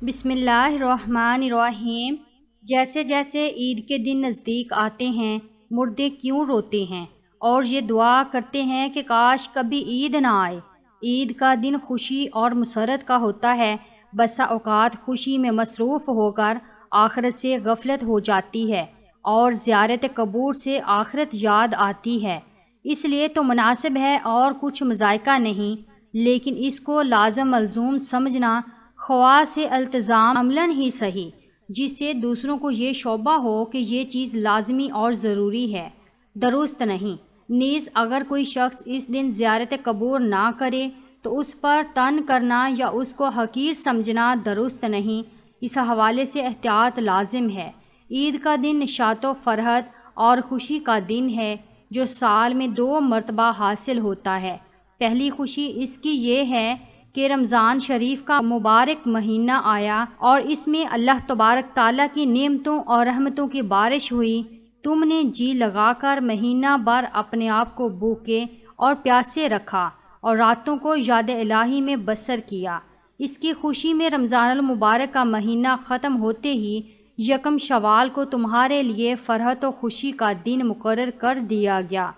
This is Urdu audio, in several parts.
بسم اللہ الرحمن الرحیم۔ جیسے جیسے عید کے دن نزدیک آتے ہیں مردے کیوں روتے ہیں اور یہ دعا کرتے ہیں کہ کاش کبھی عید نہ آئے۔ عید کا دن خوشی اور مسرت کا ہوتا ہے، بسا اوقات خوشی میں مصروف ہو کر آخرت سے غفلت ہو جاتی ہے اور زیارت قبور سے آخرت یاد آتی ہے۔ اس لیے تو مناسب ہے اور کچھ مذائقہ نہیں، لیکن اس کو لازم ملزوم سمجھنا خواہ سے التزام عملاً ہی صحیح، جس سے دوسروں کو یہ شعبہ ہو کہ یہ چیز لازمی اور ضروری ہے، درست نہیں۔ نیز اگر کوئی شخص اس دن زیارت قبور نہ کرے تو اس پر طعن کرنا یا اس کو حقیر سمجھنا درست نہیں۔ اس حوالے سے احتیاط لازم ہے۔ عید کا دن نشاط و فرحت اور خوشی کا دن ہے جو سال میں 2 مرتبہ حاصل ہوتا ہے۔ پہلی خوشی اس کی یہ ہے کہ رمضان شریف کا مبارک مہینہ آیا اور اس میں اللہ تبارک تعالیٰ کی نعمتوں اور رحمتوں کی بارش ہوئی۔ تم نے جی لگا کر مہینہ بھر اپنے آپ کو بھوکے اور پیاسے رکھا اور راتوں کو یاد الہی میں بسر کیا۔ اس کی خوشی میں رمضان المبارک کا مہینہ ختم ہوتے ہی یکم شوال کو تمہارے لیے فرحت و خوشی کا دن مقرر کر دیا گیا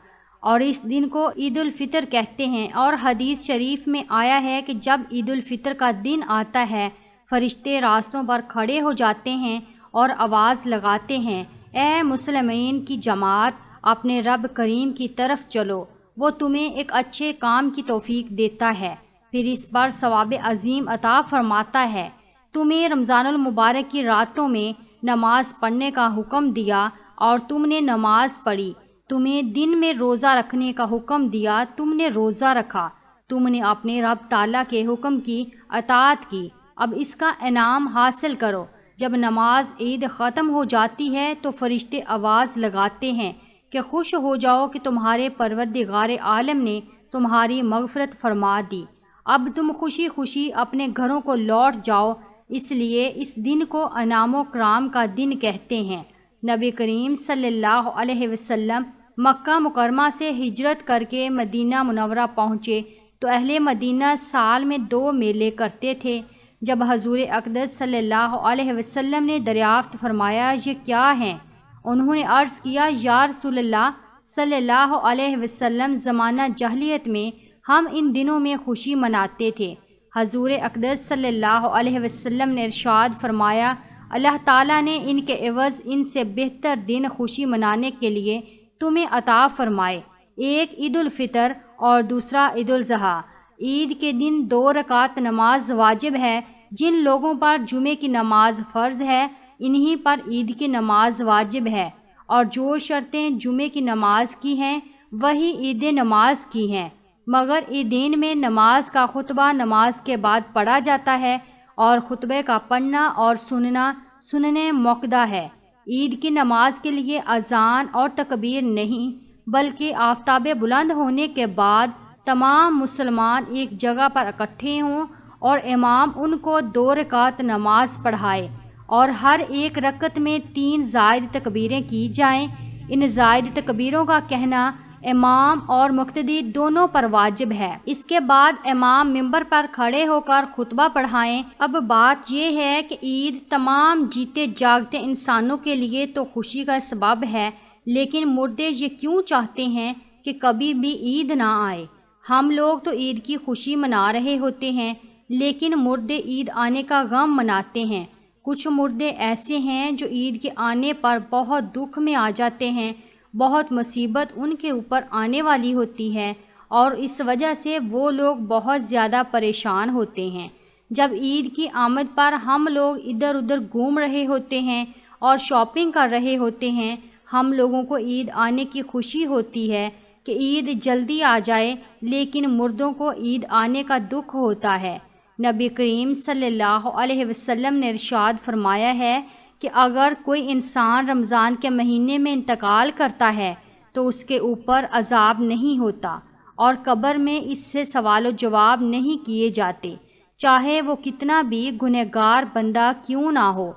اور اس دن کو عید الفطر کہتے ہیں۔ اور حدیث شریف میں آیا ہے کہ جب عید الفطر کا دن آتا ہے فرشتے راستوں پر کھڑے ہو جاتے ہیں اور آواز لگاتے ہیں، اے مسلمین کی جماعت، اپنے رب کریم کی طرف چلو، وہ تمہیں ایک اچھے کام کی توفیق دیتا ہے، پھر اس پر ثواب عظیم عطا فرماتا ہے۔ تمہیں رمضان المبارک کی راتوں میں نماز پڑھنے کا حکم دیا اور تم نے نماز پڑھی، تمہیں دن میں روزہ رکھنے کا حکم دیا، تم نے روزہ رکھا، تم نے اپنے رب تعالیٰ کے حکم کی اطاعت کی، اب اس کا انعام حاصل کرو۔ جب نماز عید ختم ہو جاتی ہے تو فرشتے آواز لگاتے ہیں کہ خوش ہو جاؤ کہ تمہارے پروردگار عالم نے تمہاری مغفرت فرما دی، اب تم خوشی خوشی اپنے گھروں کو لوٹ جاؤ۔ اس لیے اس دن کو انعام و کرام کا دن کہتے ہیں۔ نبی کریم صلی اللہ علیہ وسلم مکہ مکرمہ سے ہجرت کر کے مدینہ منورہ پہنچے تو اہل مدینہ سال میں 2 میلے کرتے تھے۔ جب حضور اقدس صلی اللہ علیہ وسلم نے دریافت فرمایا یہ کیا ہیں، انہوں نے عرض کیا یا رسول اللہ صلی اللہ علیہ وسلم، زمانہ جاہلیت میں ہم ان دنوں میں خوشی مناتے تھے۔ حضور اقدس صلی اللہ علیہ وسلم نے ارشاد فرمایا اللہ تعالیٰ نے ان کے عوض ان سے بہتر دن خوشی منانے کے لیے تمہیں عطا فرمائے، ایک عید الفطر اور دوسرا عید الاضحیٰ۔ عید کے دن 2 رکعت نماز واجب ہے۔ جن لوگوں پر جمعے کی نماز فرض ہے انہی پر عید کی نماز واجب ہے، اور جو شرطیں جمعے کی نماز کی ہیں وہی عید نماز کی ہیں، مگر عیدین میں نماز کا خطبہ نماز کے بعد پڑھا جاتا ہے اور خطبے کا پڑھنا اور سننا سننے موقدہ ہے۔ عید کی نماز کے لیے اذان اور تکبیر نہیں، بلکہ آفتاب بلند ہونے کے بعد تمام مسلمان ایک جگہ پر اکٹھے ہوں اور امام ان کو 2 رکعت نماز پڑھائے اور ہر ایک رکعت میں 3 زائد تکبیریں کی جائیں۔ ان زائد تکبیروں کا کہنا امام اور مقتدی دونوں پر واجب ہے۔ اس کے بعد امام ممبر پر کھڑے ہو کر خطبہ پڑھائیں۔ اب بات یہ ہے کہ عید تمام جیتے جاگتے انسانوں کے لیے تو خوشی کا سبب ہے، لیکن مردے یہ کیوں چاہتے ہیں کہ کبھی بھی عید نہ آئے؟ ہم لوگ تو عید کی خوشی منا رہے ہوتے ہیں، لیکن مردے عید آنے کا غم مناتے ہیں۔ کچھ مردے ایسے ہیں جو عید کے آنے پر بہت دکھ میں آ جاتے ہیں، بہت مصیبت ان کے اوپر آنے والی ہوتی ہے اور اس وجہ سے وہ لوگ بہت زیادہ پریشان ہوتے ہیں۔ جب عید کی آمد پر ہم لوگ ادھر ادھر گھوم رہے ہوتے ہیں اور شاپنگ کر رہے ہوتے ہیں، ہم لوگوں کو عید آنے کی خوشی ہوتی ہے کہ عید جلدی آ جائے، لیکن مردوں کو عید آنے کا دکھ ہوتا ہے۔ نبی کریم صلی اللہ علیہ وسلم نے ارشاد فرمایا ہے کہ اگر کوئی انسان رمضان کے مہینے میں انتقال کرتا ہے تو اس کے اوپر عذاب نہیں ہوتا اور قبر میں اس سے سوال و جواب نہیں کیے جاتے، چاہے وہ کتنا بھی گنہگار بندہ کیوں نہ ہو۔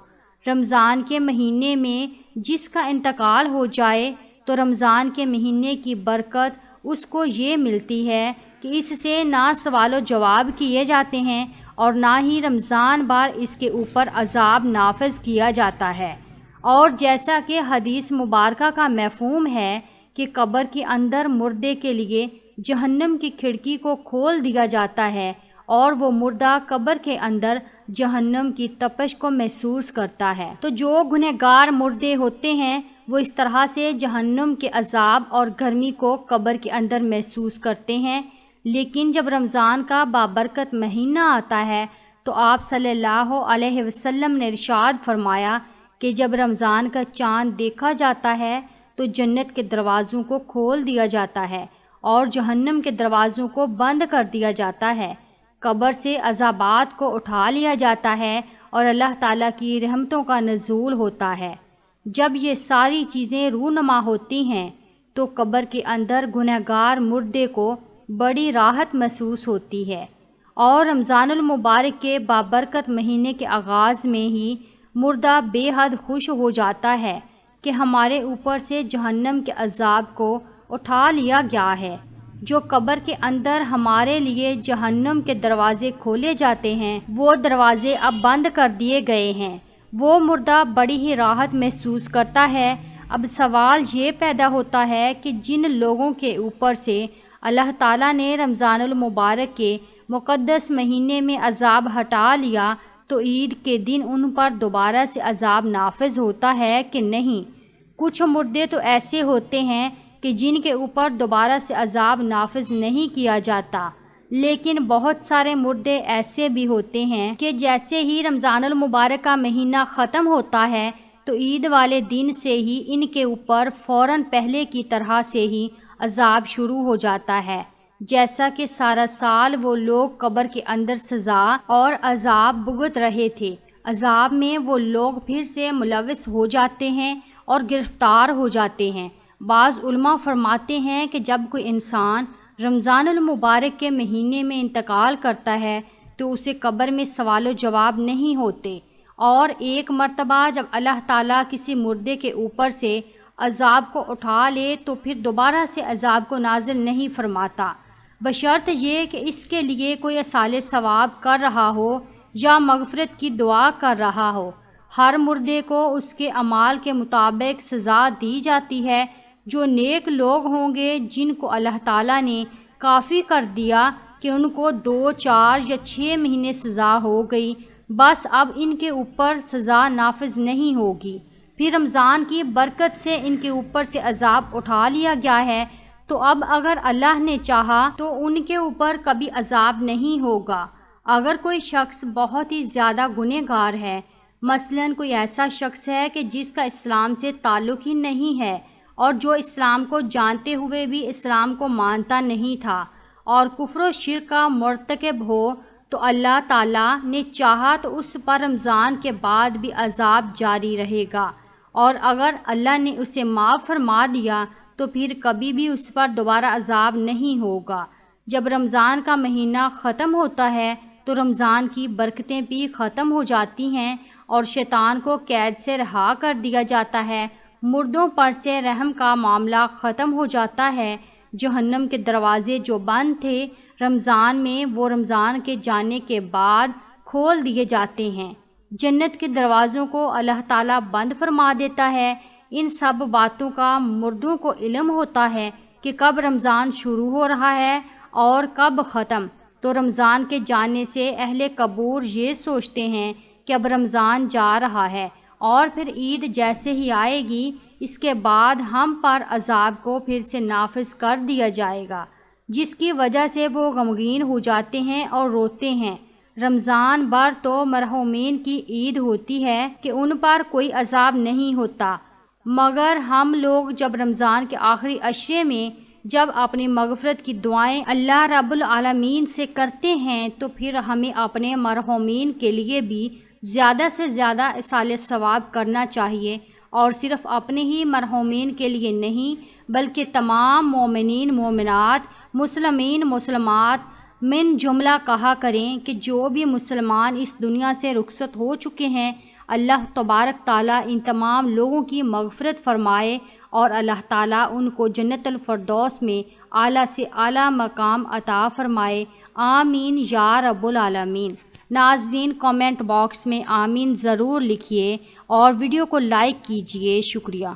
رمضان کے مہینے میں جس کا انتقال ہو جائے تو رمضان کے مہینے کی برکت اس کو یہ ملتی ہے کہ اس سے نہ سوال و جواب کیے جاتے ہیں اور نہ ہی رمضان بار اس کے اوپر عذاب نافذ کیا جاتا ہے۔ اور جیسا کہ حدیث مبارکہ کا مفہوم ہے کہ قبر کے اندر مردے کے لیے جہنم کی کھڑکی کو کھول دیا جاتا ہے اور وہ مردہ قبر کے اندر جہنم کی تپش کو محسوس کرتا ہے، تو جو گنہگار مردے ہوتے ہیں وہ اس طرح سے جہنم کے عذاب اور گرمی کو قبر کے اندر محسوس کرتے ہیں۔ لیکن جب رمضان کا بابرکت مہینہ آتا ہے تو آپ صلی اللہ علیہ وسلم نے ارشاد فرمایا کہ جب رمضان کا چاند دیکھا جاتا ہے تو جنت کے دروازوں کو کھول دیا جاتا ہے اور جہنم کے دروازوں کو بند کر دیا جاتا ہے، قبر سے عذابات کو اٹھا لیا جاتا ہے اور اللہ تعالیٰ کی رحمتوں کا نزول ہوتا ہے۔ جب یہ ساری چیزیں رونما ہوتی ہیں تو قبر کے اندر گنہگار مردے کو بڑی راحت محسوس ہوتی ہے، اور رمضان المبارک کے بابرکت مہینے کے آغاز میں ہی مردہ بے حد خوش ہو جاتا ہے کہ ہمارے اوپر سے جہنم کے عذاب کو اٹھا لیا گیا ہے۔ جو قبر کے اندر ہمارے لیے جہنم کے دروازے کھولے جاتے ہیں وہ دروازے اب بند کر دیے گئے ہیں، وہ مردہ بڑی ہی راحت محسوس کرتا ہے۔ اب سوال یہ پیدا ہوتا ہے کہ جن لوگوں کے اوپر سے اللہ تعالیٰ نے رمضان المبارک کے مقدس مہینے میں عذاب ہٹا لیا تو عید کے دن ان پر دوبارہ سے عذاب نافذ ہوتا ہے کہ نہیں؟ کچھ مردے تو ایسے ہوتے ہیں کہ جن کے اوپر دوبارہ سے عذاب نافذ نہیں کیا جاتا، لیکن بہت سارے مردے ایسے بھی ہوتے ہیں کہ جیسے ہی رمضان المبارک کا مہینہ ختم ہوتا ہے تو عید والے دن سے ہی ان کے اوپر فوراً پہلے کی طرح سے ہی عذاب شروع ہو جاتا ہے، جیسا کہ سارا سال وہ لوگ قبر کے اندر سزا اور عذاب بھگت رہے تھے۔ عذاب میں وہ لوگ پھر سے ملوث ہو جاتے ہیں اور گرفتار ہو جاتے ہیں۔ بعض علماء فرماتے ہیں کہ جب کوئی انسان رمضان المبارک کے مہینے میں انتقال کرتا ہے تو اسے قبر میں سوال و جواب نہیں ہوتے، اور ایک مرتبہ جب اللہ تعالیٰ کسی مردے کے اوپر سے عذاب کو اٹھا لے تو پھر دوبارہ سے عذاب کو نازل نہیں فرماتا، بشرط یہ کہ اس کے لیے کوئی اصال ثواب کر رہا ہو یا مغفرت کی دعا کر رہا ہو۔ ہر مردے کو اس کے اعمال کے مطابق سزا دی جاتی ہے۔ جو نیک لوگ ہوں گے جن کو اللہ تعالیٰ نے کافی کر دیا کہ ان کو 2، 4 یا 6 مہینے سزا ہو گئی، بس اب ان کے اوپر سزا نافذ نہیں ہوگی، پھر رمضان کی برکت سے ان کے اوپر سے عذاب اٹھا لیا گیا ہے، تو اب اگر اللہ نے چاہا تو ان کے اوپر کبھی عذاب نہیں ہوگا۔ اگر کوئی شخص بہت ہی زیادہ گنہگار ہے، مثلاً کوئی ایسا شخص ہے کہ جس کا اسلام سے تعلق ہی نہیں ہے اور جو اسلام کو جانتے ہوئے بھی اسلام کو مانتا نہیں تھا اور کفر و شرک کا مرتکب ہو، تو اللہ تعالیٰ نے چاہا تو اس پر رمضان کے بعد بھی عذاب جاری رہے گا، اور اگر اللہ نے اسے معاف فرما دیا تو پھر کبھی بھی اس پر دوبارہ عذاب نہیں ہوگا۔ جب رمضان کا مہینہ ختم ہوتا ہے تو رمضان کی برکتیں بھی ختم ہو جاتی ہیں اور شیطان کو قید سے رہا کر دیا جاتا ہے، مردوں پر سے رحم کا معاملہ ختم ہو جاتا ہے۔ جہنم کے دروازے جو بند تھے رمضان میں وہ رمضان کے جانے کے بعد کھول دیے جاتے ہیں، جنت کے دروازوں کو اللہ تعالیٰ بند فرما دیتا ہے۔ ان سب باتوں کا مردوں کو علم ہوتا ہے کہ کب رمضان شروع ہو رہا ہے اور کب ختم، تو رمضان کے جانے سے اہل قبور یہ سوچتے ہیں کہ اب رمضان جا رہا ہے اور پھر عید جیسے ہی آئے گی اس کے بعد ہم پر عذاب کو پھر سے نافذ کر دیا جائے گا، جس کی وجہ سے وہ غمگین ہو جاتے ہیں اور روتے ہیں۔ رمضان بھر تو مرحومین کی عید ہوتی ہے کہ ان پر کوئی عذاب نہیں ہوتا، مگر ہم لوگ جب رمضان کے آخری عشرے میں جب اپنی مغفرت کی دعائیں اللہ رب العالمین سے کرتے ہیں تو پھر ہمیں اپنے مرحومین کے لیے بھی زیادہ سے زیادہ اصال ثواب کرنا چاہیے، اور صرف اپنے ہی مرحومین کے لیے نہیں بلکہ تمام مومنین مومنات، مسلمین مسلمات من جملہ کہا کریں کہ جو بھی مسلمان اس دنیا سے رخصت ہو چکے ہیں اللہ تبارک تعالیٰ ان تمام لوگوں کی مغفرت فرمائے اور اللہ تعالیٰ ان کو جنت الفردوس میں اعلیٰ سے اعلیٰ مقام عطا فرمائے، آمین یا رب العالمین۔ ناظرین کامنٹ باکس میں آمین ضرور لکھیے اور ویڈیو کو لائک کیجیے۔ شکریہ۔